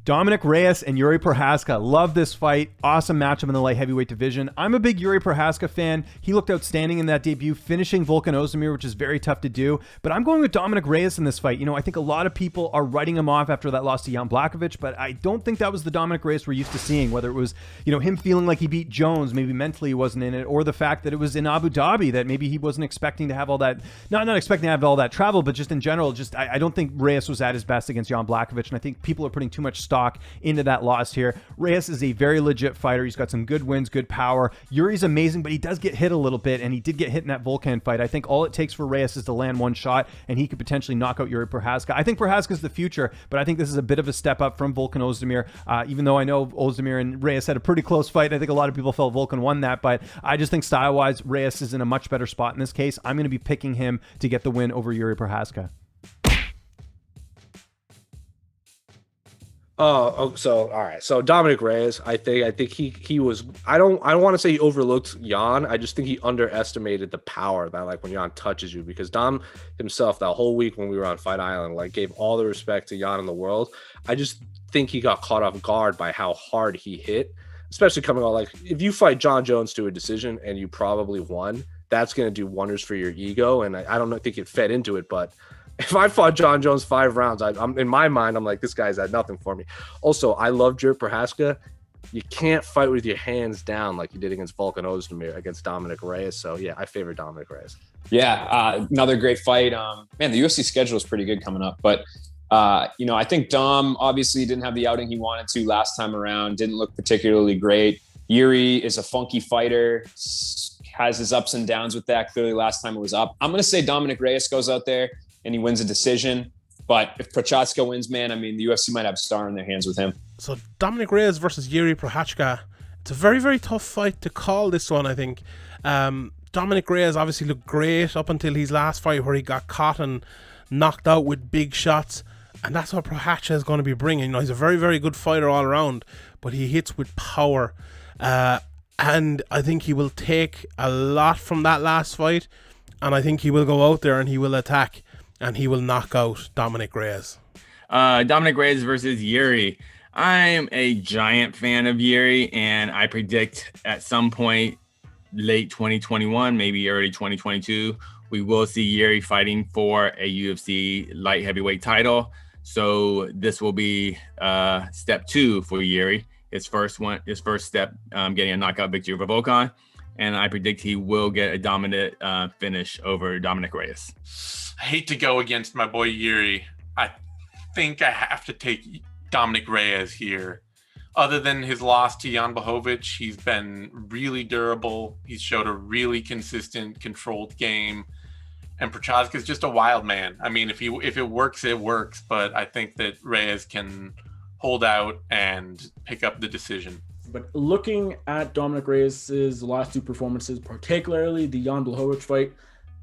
Dominick Reyes and Jiri Prochazka. Love this fight. Awesome matchup in the light heavyweight division. I'm a big Jiri Prochazka fan. He looked outstanding in that debut, finishing Volkan Ozdemir, which is very tough to do. But I'm going with Dominick Reyes in this fight. I think a lot of people are writing him off after that loss to Jan Blachowicz, but I don't think that was the Dominick Reyes we're used to seeing, whether it was, him feeling like he beat Jones, maybe mentally he wasn't in it, or the fact that it was in Abu Dhabi, that maybe he wasn't expecting to have all that, not expecting to have all that travel, but just in general, I don't think Reyes was at his best against Jan Blachowicz, and I think people are putting too much stock into that loss here. Reyes is a very legit fighter. He's got some good wins, good power. Yuri's amazing, but he does get hit a little bit, and he did get hit in that Volkan fight. I think all it takes for Reyes is to land one shot, and he could potentially knock out Jiri Prochazka. I think Prochazka's the future, but I think this is a bit of a step up from Volkan Ozdemir, even though I know Ozdemir and Reyes had a pretty close fight. I think a lot of people felt Volkan won that, but I just think style-wise, Reyes is in a much better spot in this case. I'm going to be picking him to get the win over Jiri Prochazka. So all right. So Dominick Reyes, I think he was. I don't want to say he overlooked Jan. I just think he underestimated the power that when Jan touches you, because Dom himself that whole week when we were on Fight Island gave all the respect to Jan in the world. I just think he got caught off guard by how hard he hit, especially coming out if you fight John Jones to a decision and you probably won, that's going to do wonders for your ego. And I don't think it fed into it, but if I fought John Jones 5 rounds, I'm in my mind, I'm like, this guy's had nothing for me. Also, I love Jiri Prochazka. You can't fight with your hands down like you did against Volkan Ozdemir against Dominick Reyes. So yeah, I favor Dominick Reyes. Yeah, another great fight. Man, the UFC schedule is pretty good coming up, but I think Dom obviously didn't have the outing he wanted to last time around. Didn't look particularly great. Jiri is a funky fighter, has his ups and downs with that. Clearly, last time it was up. I'm going to say Dominick Reyes goes out there and he wins a decision. But if Prochazka wins, man, the UFC might have a star in their hands with him. So Dominick Reyes versus Jiri Prochazka. It's a very, very tough fight to call this one, I think. Dominick Reyes obviously looked great up until his last fight where he got caught and knocked out with big shots. And that's what Prochazka is going to be bringing. He's a very, very good fighter all around, but he hits with power. And I think he will take a lot from that last fight. And I think he will go out there and he will attack. And he will knock out Dominick Reyes. Dominick Reyes versus Jiri. I'm a giant fan of Jiri, and I predict at some point late 2021, maybe early 2022, we will see Jiri fighting for a UFC light heavyweight title. So this will be step 2 for Jiri. His first step, getting a knockout victory over Volkan. And I predict he will get a dominant finish over Dominick Reyes. I hate to go against my boy Jiri. I think I have to take Dominick Reyes here. Other than his loss to Jan Blachowicz, he's been really durable. He's showed a really consistent, controlled game. And Prochazka is just a wild man. If it works, it works. But I think that Reyes can hold out and pick up the decision. But looking at Dominick Reyes' last 2 performances, particularly the Jan Blachowicz fight,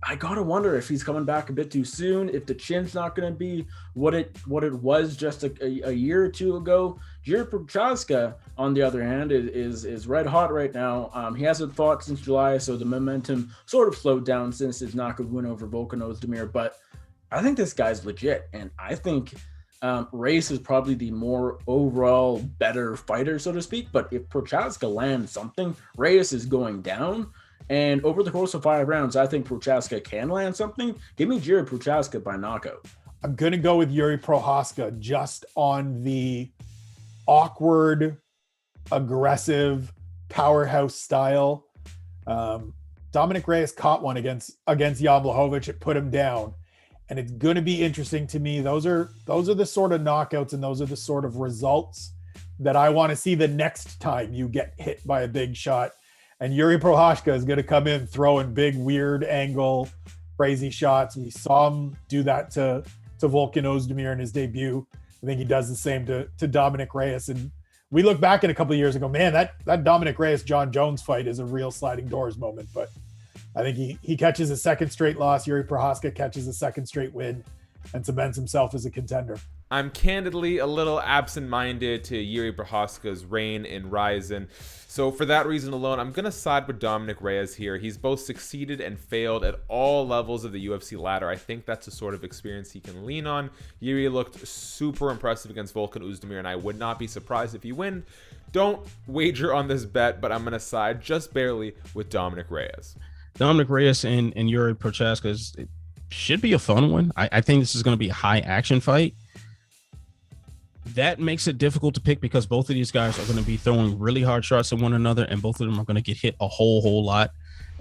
I gotta wonder if he's coming back a bit too soon, if the chin's not going to be what it was just a year or 2 ago. Jiri Prochazka, on the other hand, is red hot right now. He hasn't fought since July, so the momentum sort of slowed down since his knockout win over Volkan Ozdemir. But I think this guy's legit, and I think Reyes is probably the more overall better fighter, so to speak. But if Prochazka lands something, Reyes is going down. And over the course of 5 rounds, I think Prochazka can land something. Give me Jiri Prochazka by knockout. I'm going to go with Jiri Prochazka just on the awkward, aggressive, powerhouse style. Dominick Reyes caught one against Jan Blachowicz. It put him down. And it's going to be interesting to me. Those are the sort of knockouts and those are the sort of results that I want to see the next time you get hit by a big shot. And Jiri Prochazka is going to come in throwing big, weird angle, crazy shots. We saw him do that to Volkan Ozdemir in his debut. I think he does the same to Dominick Reyes. And we look back in a couple of years ago, man, that Dominick Reyes-John Jones fight is a real sliding doors moment. But I think he catches a second straight loss. Jiri Prochazka catches a second straight win and cements himself as a contender. I'm candidly a little absent-minded to Jiri Prochazka's reign in Ryzen. So for that reason alone, I'm going to side with Dominick Reyes here. He's both succeeded and failed at all levels of the UFC ladder. I think that's the sort of experience he can lean on. Jiri looked super impressive against Volkan Oezdemir, and I would not be surprised if he wins. Don't wager on this bet, but I'm going to side just barely with Dominick Reyes. Dominick Reyes and Jiri Prochazka should be a fun one. I think this is going to be a high-action fight. That makes it difficult to pick because both of these guys are going to be throwing really hard shots at one another, and both of them are going to get hit a whole lot.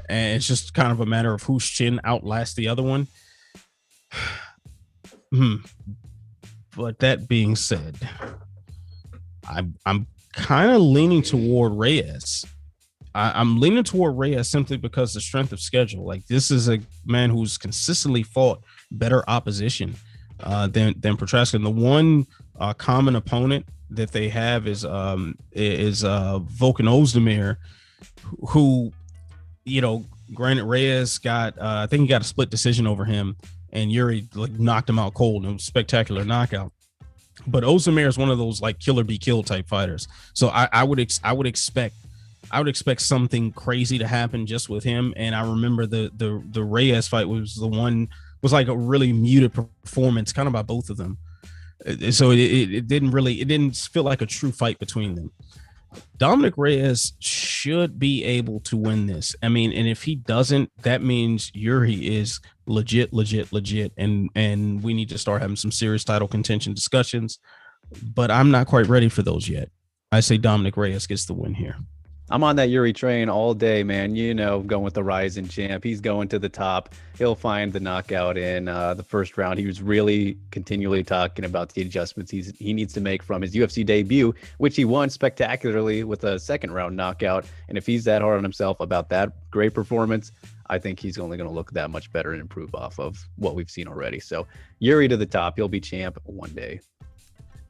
And it's just kind of a matter of whose chin outlasts the other one. But that being said, I'm kind of leaning toward Reyes. I'm leaning toward Reyes simply because the strength of schedule. Like, this is a man who's consistently fought better opposition than Prochazka. And the one common opponent that they have is Volkan Oezdemir, who, granted, Reyes got I think he got a split decision over him, and Jiri knocked him out cold. It was a spectacular knockout. But Oezdemir is one of those kill or be killed type fighters. So I would expect something crazy to happen just with him. And I remember the Reyes fight was like a really muted performance kind of by both of them. So it didn't feel like a true fight between them. Dominick Reyes should be able to win this. I mean, and if he doesn't, that means Jiri is legit. And we need to start having some serious title contention discussions, but I'm not quite ready for those yet. I say Dominick Reyes gets the win here. I'm on that Jiri train all day, man. Going with the Ryzen champ. He's going to the top. He'll find the knockout in the first round. He was really continually talking about the adjustments he needs to make from his UFC debut, which he won spectacularly with a second round knockout. And if he's that hard on himself about that great performance, I think he's only going to look that much better and improve off of what we've seen already. So Jiri to the top. He'll be champ one day.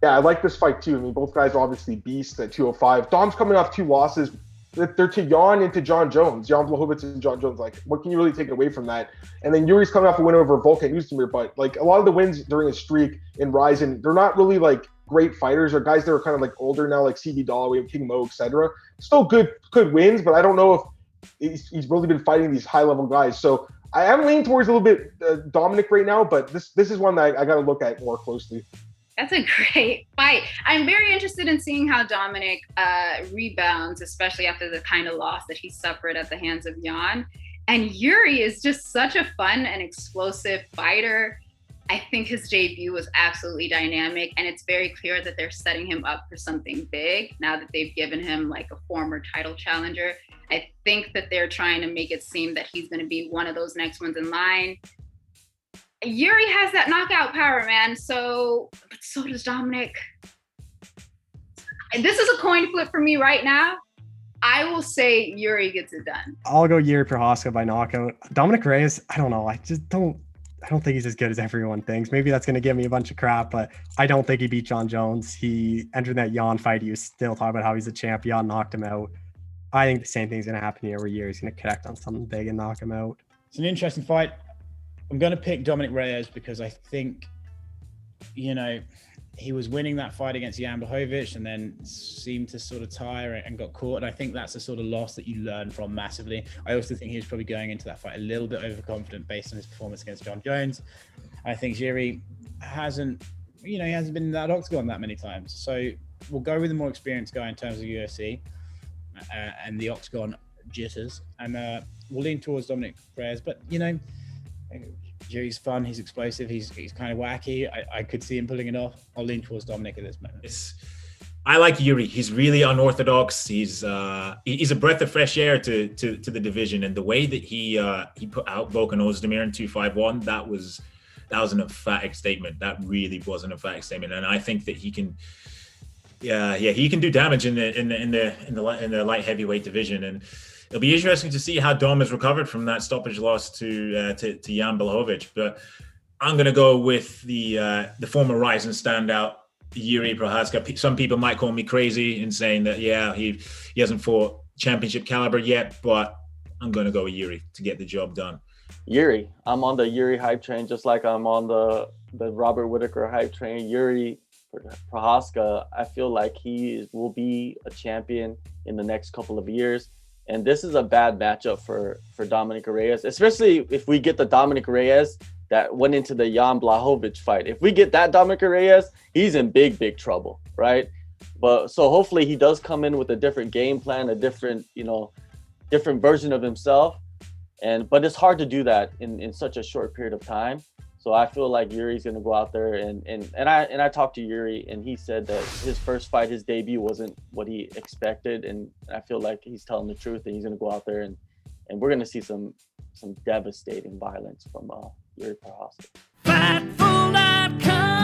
Yeah, I like this fight too. I mean, both guys are obviously beasts at 205. Dom's coming off 2 losses. They're to Hyon and to Jon Jones. Jan Blachowicz and Jon Jones. What can you really take away from that? And then Yuri's coming off a win over Volkan Oezdemir, but a lot of the wins during his streak in Ryzen, they're not really great fighters or guys that are kind of older now, like CB Dalloway, King Mo, etc. Still good wins, but I don't know if he's really been fighting these high level guys. So I am leaning towards a little bit Dominick right now, but this is one that I got to look at more closely. That's a great fight. I'm very interested in seeing how Dominick rebounds, especially after the kind of loss that he suffered at the hands of Hyon. And Jiri is just such a fun and explosive fighter. I think his debut was absolutely dynamic, and it's very clear that they're setting him up for something big now that they've given him a former title challenger. I think that they're trying to make it seem that he's going to be one of those next ones in line. Jiri has that knockout power, man. But so does Dominick. And this is a coin flip for me right now. I will say Jiri gets it done. I'll go Jiri Prochazka by knockout. Dominick Reyes, I don't know. I don't think he's as good as everyone thinks. Maybe that's going to give me a bunch of crap, but I don't think he beat Jon Jones. He entered that Hyon fight. He was still talking about how he's a champion, knocked him out. I think the same thing's going to happen here where Jiri's going to connect on something big and knock him out. It's an interesting fight. I'm going to pick Dominick Reyes because I think, he was winning that fight against Jan Blachowicz and then seemed to sort of tire and got caught. And I think that's the sort of loss that you learn from massively. I also think he was probably going into that fight a little bit overconfident based on his performance against Jon Jones. I think Jiri hasn't been in that octagon that many times. So we'll go with a more experienced guy in terms of UFC and the octagon jitters. And we'll lean towards Dominick Reyes. But, Jiri's fun, he's explosive, he's kind of wacky. I could see him pulling it off. I'll lean towards Dominick at this moment. I like Jiri. He's really unorthodox. He's a breath of fresh air to the division, and the way that he put out Volkan Oezdemir in 251, that was an emphatic statement. That really was an emphatic statement, and I think that he can. Yeah, he can do damage in the light heavyweight division, and it'll be interesting to see how Dom has recovered from that stoppage loss to Jan Blachowicz. But I'm going to go with the former Ryzen standout, Jiri Prochazka. Some people might call me crazy in saying that, he hasn't fought championship caliber yet, but I'm going to go with Jiri to get the job done. Jiri. I'm on the Jiri hype train, just like I'm on the the Robert Whittaker hype train, Jiri Prochazka, I feel like he will be a champion in the next couple of years. And this is a bad matchup for Dominick Reyes, especially if we get the Dominick Reyes that went into the Jan Blachowicz fight. If we get that Dominick Reyes, he's in big trouble, right? But so hopefully he does come in with a different game plan, a different version of himself. But it's hard to do that in such a short period of time. So I feel like Jiri's going to go out there and I talked to Jiri, and he said that his first fight, his debut, wasn't what he expected, and I feel like he's telling the truth, and he's going to go out there and we're going to see some devastating violence from Jiri Prochazka. Fightful.com